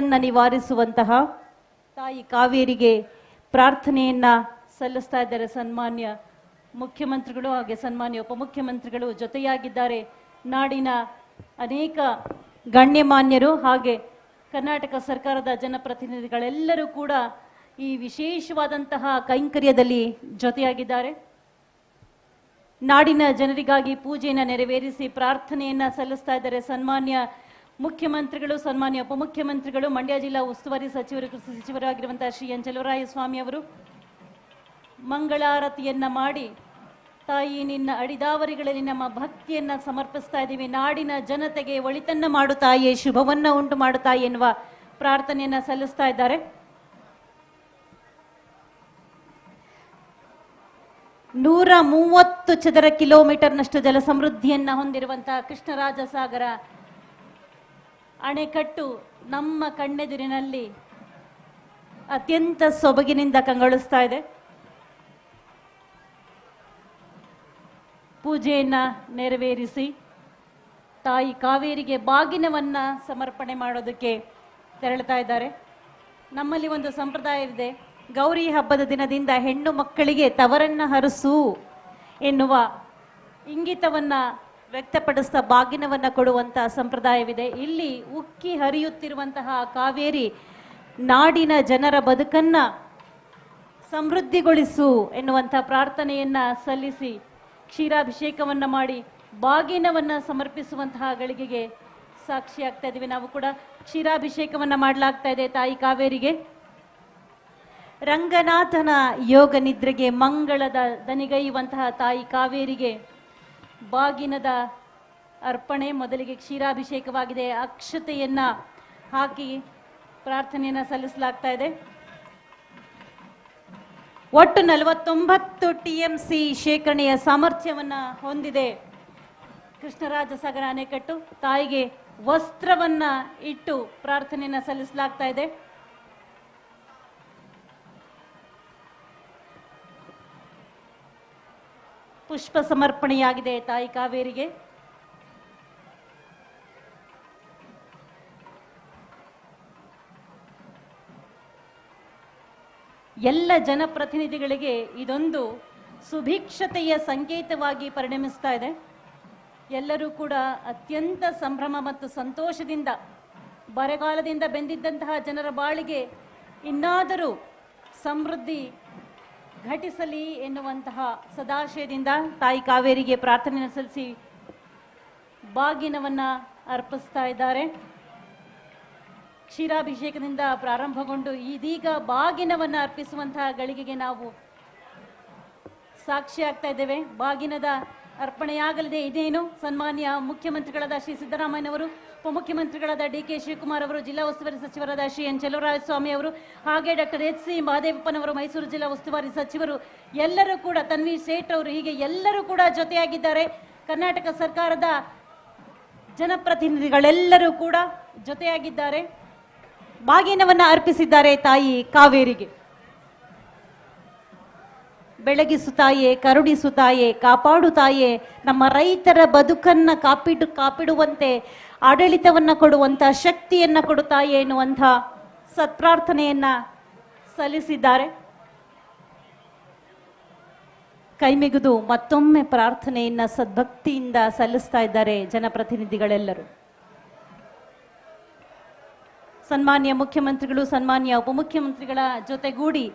ಸಮಸ್ಯೆಗಳನ್ನು ನಿವಾರಿಸುವಂತಹ ತಾಯಿ ಕಾವೇರಿಗೆ ಪ್ರಾರ್ಥನೆಯನ್ನ ಸಲ್ಲಿಸ್ತಾ ಇದ್ದಾರೆ. ಸನ್ಮಾನ್ಯ ಮುಖ್ಯಮಂತ್ರಿಗಳು ಹಾಗೆ ಸನ್ಮಾನ್ಯ ಉಪಮುಖ್ಯಮಂತ್ರಿಗಳು ಜೊತೆಯಾಗಿದ್ದಾರೆ. ನಾಡಿನ ಅನೇಕ ಗಣ್ಯಮಾನ್ಯರು ಹಾಗೆ ಕರ್ನಾಟಕ ಸರ್ಕಾರದ ಜನಪ್ರತಿನಿಧಿಗಳೆಲ್ಲರೂ ಕೂಡ ಈ ವಿಶೇಷವಾದಂತಹ ಕೈಂಕರ್ಯದಲ್ಲಿ ಜೊತೆಯಾಗಿದ್ದಾರೆ. ನಾಡಿನ ಜನರಿಗಾಗಿ ಪೂಜೆಯನ್ನು ನೆರವೇರಿಸಿ ಪ್ರಾರ್ಥನೆಯನ್ನ ಸಲ್ಲಿಸ್ತಾ ಇದ್ದಾರೆ. ಸನ್ಮಾನ್ಯ ಮುಖ್ಯಮಂತ್ರಿಗಳು, ಸನ್ಮಾನ್ಯ ಉಪಮುಖ್ಯಮಂತ್ರಿಗಳು, ಮಂಡ್ಯ ಜಿಲ್ಲಾ ಉಸ್ತುವಾರಿ ಸಚಿವರು, ಕೃಷಿ ಸಚಿವರಾಗಿರುವಂತಹ ಶ್ರೀ ಎನ್ ಚಲುವರಾಯಸ್ವಾಮಿ ಅವರು ಮಂಗಳಾರತಿಯನ್ನ ಮಾಡಿ, ತಾಯಿ ನಿನ್ನ ಅಡಿದಾವರಿಗಳಲ್ಲಿ ನಮ್ಮ ಭಕ್ತಿಯನ್ನ ಸಮರ್ಪಿಸ್ತಾ ಇದ್ದೀವಿ, ನಾಡಿನ ಜನತೆಗೆ ಒಳಿತನ್ನ ಮಾಡು ತಾಯಿಯೇ, ಶುಭವನ್ನ ಉಂಟು ಮಾಡು ತಾಯಿ ಎನ್ನುವ ಪ್ರಾರ್ಥನೆಯನ್ನ ಸಲ್ಲಿಸ್ತಾ ಇದ್ದಾರೆ. 130 ಚದರ ಕಿಲೋಮೀಟರ್ನಷ್ಟು ಜಲ ಸಮೃದ್ಧಿಯನ್ನ ಹೊಂದಿರುವಂತಹ ಕೃಷ್ಣರಾಜಸಾಗರ ಅಣೆಕಟ್ಟು ನಮ್ಮ ಕಣ್ಣೆದುರಿನಲ್ಲಿ ಅತ್ಯಂತ ಸೊಬಗಿನಿಂದ ಕಂಗೊಳಿಸ್ತಾ ಇದೆ. ಪೂಜೆಯನ್ನ ನೆರವೇರಿಸಿ ತಾಯಿ ಕಾವೇರಿಗೆ ಬಾಗಿನವನ್ನ ಸಮರ್ಪಣೆ ಮಾಡೋದಕ್ಕೆ ತೆರಳುತ್ತಾ ಇದ್ದಾರೆ. ನಮ್ಮಲ್ಲಿ ಒಂದು ಸಂಪ್ರದಾಯ ಇದೆ, ಗೌರಿ ಹಬ್ಬದ ದಿನದಿಂದ ಹೆಣ್ಣು ಮಕ್ಕಳಿಗೆ ತವರನ್ನ ಹರಸು ಎನ್ನುವ ಇಂಗಿತವನ್ನ ವ್ಯಕ್ತಪಡಿಸ್ತಾ ಬಾಗಿನವನ್ನ ಕೊಡುವಂತಹ ಸಂಪ್ರದಾಯವಿದೆ. ಇಲ್ಲಿ ಉಕ್ಕಿ ಹರಿಯುತ್ತಿರುವಂತಹ ಕಾವೇರಿ ನಾಡಿನ ಜನರ ಬದುಕನ್ನ ಸಮೃದ್ಧಿಗೊಳಿಸು ಎನ್ನುವಂಥ ಪ್ರಾರ್ಥನೆಯನ್ನ ಸಲ್ಲಿಸಿ ಕ್ಷೀರಾಭಿಷೇಕವನ್ನ ಮಾಡಿ ಬಾಗಿನವನ್ನ ಸಮರ್ಪಿಸುವಂತಹ ಗಳಿಗೆಗೆ ಸಾಕ್ಷಿಯಾಗ್ತಾ ಇದ್ದೀವಿ. ನಾವು ಕೂಡ ಕ್ಷೀರಾಭಿಷೇಕವನ್ನ ಮಾಡಲಾಗ್ತಾ ಇದೆ ತಾಯಿ ಕಾವೇರಿಗೆ. ರಂಗನಾಥನ ಯೋಗ ನಿದ್ರೆಗೆ ಮಂಗಳದ ದನಿಗೈಯುವಂತಹ ತಾಯಿ ಕಾವೇರಿಗೆ ಬಾಗಿನದ ಅರ್ಪಣೆ. ಮೊದಲಿಗೆ ಕ್ಷೀರಾಭಿಷೇಕವಾಗಿದೆ, ಅಕ್ಷತೆಯನ್ನ ಹಾಕಿ ಪ್ರಾರ್ಥನೆಯನ್ನ ಸಲ್ಲಿಸಲಾಗ್ತಾ ಇದೆ. ಒಟ್ಟು 49 TMC ಶೇಖರಣೆಯ ಸಾಮರ್ಥ್ಯವನ್ನ ಹೊಂದಿದೆ ಕೃಷ್ಣರಾಜಸಾಗರ ಅಣೆಕಟ್ಟು. ತಾಯಿಗೆ ವಸ್ತ್ರವನ್ನ ಇಟ್ಟು ಪ್ರಾರ್ಥನೆಯನ್ನ ಸಲ್ಲಿಸಲಾಗ್ತಾ ಇದೆ. ಪುಷ್ಪ ಸಮರ್ಪಣೆಯಾಗಿದೆ ತಾಯಿ ಕಾವೇರಿಗೆ. ಎಲ್ಲ ಜನಪ್ರತಿನಿಧಿಗಳಿಗೆ ಇದೊಂದು ಸುಭಿಕ್ಷತೆಯ ಸಂಕೇತವಾಗಿ ಪರಿಣಮಿಸ್ತಾ ಇದೆ. ಎಲ್ಲರೂ ಕೂಡ ಅತ್ಯಂತ ಸಂಭ್ರಮ ಮತ್ತು ಸಂತೋಷದಿಂದ ಬರಗಾಲದಿಂದ ಬೆಂದಿದ್ದಂತಹ ಜನರ ಬಾಳಿಗೆ ಇನ್ನಾದರೂ ಸಮೃದ್ಧಿ ಘಟಿಸಲಿ ಎನ್ನುವಂತಹ ಸದಾಶಯದಿಂದ ತಾಯಿ ಕಾವೇರಿಗೆ ಪ್ರಾರ್ಥನೆ ಸಲ್ಲಿಸಿ ಬಾಗಿನವನ್ನ ಅರ್ಪಿಸ್ತಾ ಇದ್ದಾರೆ. ಕ್ಷೀರಾಭಿಷೇಕದಿಂದ ಪ್ರಾರಂಭಗೊಂಡು ಇದೀಗ ಬಾಗಿನವನ್ನ ಅರ್ಪಿಸುವಂತಹ ಗಳಿಗೆಗೆ ನಾವು ಸಾಕ್ಷಿ ಆಗ್ತಾ ಇದ್ದೇವೆ. ಬಾಗಿನದ ಅರ್ಪಣೆಯಾಗಲಿದೆ. ಇದೇನು ಸನ್ಮಾನ್ಯ ಮುಖ್ಯಮಂತ್ರಿಗಳಾದ ಶ್ರೀ ಸಿದ್ದರಾಮಯ್ಯನವರು, ಉಪಮುಖ್ಯಮಂತ್ರಿಗಳಾದ DK ಶಿವಕುಮಾರ್ ಅವರು, ಜಿಲ್ಲಾ ಉಸ್ತುವಾರಿ ಸಚಿವರಾದ ಶ್ರೀ ಎನ್ ಚಲುವರಾಯಸ್ವಾಮಿ ಅವರು, ಹಾಗೆ ಡಾಕ್ಟರ್ HC ಮಹದೇವಪ್ಪನವರು, ಮೈಸೂರು ಜಿಲ್ಲಾ ಉಸ್ತುವಾರಿ ಸಚಿವರು, ಎಲ್ಲರೂ ಕೂಡ ತನ್ವೀರ್ ಸೇಠ್ ಅವರು, ಹೀಗೆ ಎಲ್ಲರೂ ಕೂಡ ಜೊತೆಯಾಗಿದ್ದಾರೆ. ಕರ್ನಾಟಕ ಸರ್ಕಾರದ ಜನಪ್ರತಿನಿಧಿಗಳೆಲ್ಲರೂ ಕೂಡ ಜೊತೆಯಾಗಿದ್ದಾರೆ. ಬಾಗಿನವನ್ನ ಅರ್ಪಿಸಿದ್ದಾರೆ ತಾಯಿ ಕಾವೇರಿಗೆ. ಬೆಳಗಿಸು ತಾಯೇ, ಕರುಣಿಸು ತಾಯೇ, ಕಾಪಾಡು ತಾಯೇ, ನಮ್ಮ ರೈತರ ಬದುಕನ್ನ ಕಾಪಿಡುವಂತೆ ಆಡಳಿತವನ್ನ ಕೊಡುವಂತ ಶಕ್ತಿಯನ್ನ ಕೊಡು ತಾಯೇ ಎನ್ನುವಂಥ ಸತ್ಪ್ರಾರ್ಥನೆಯನ್ನ ಸಲ್ಲಿಸಿದ್ದಾರೆ. ಕೈಮಿಗಿದು ಮತ್ತೊಮ್ಮೆ ಪ್ರಾರ್ಥನೆಯನ್ನ ಸದ್ಭಕ್ತಿಯಿಂದ ಸಲ್ಲಿಸ್ತಾ ಇದ್ದಾರೆ ಜನಪ್ರತಿನಿಧಿಗಳೆಲ್ಲರೂ. ಸನ್ಮಾನ್ಯ ಮುಖ್ಯಮಂತ್ರಿಗಳು, ಸನ್ಮಾನ್ಯ ಉಪಮುಖ್ಯಮಂತ್ರಿಗಳ ಜೊತೆಗೂಡಿ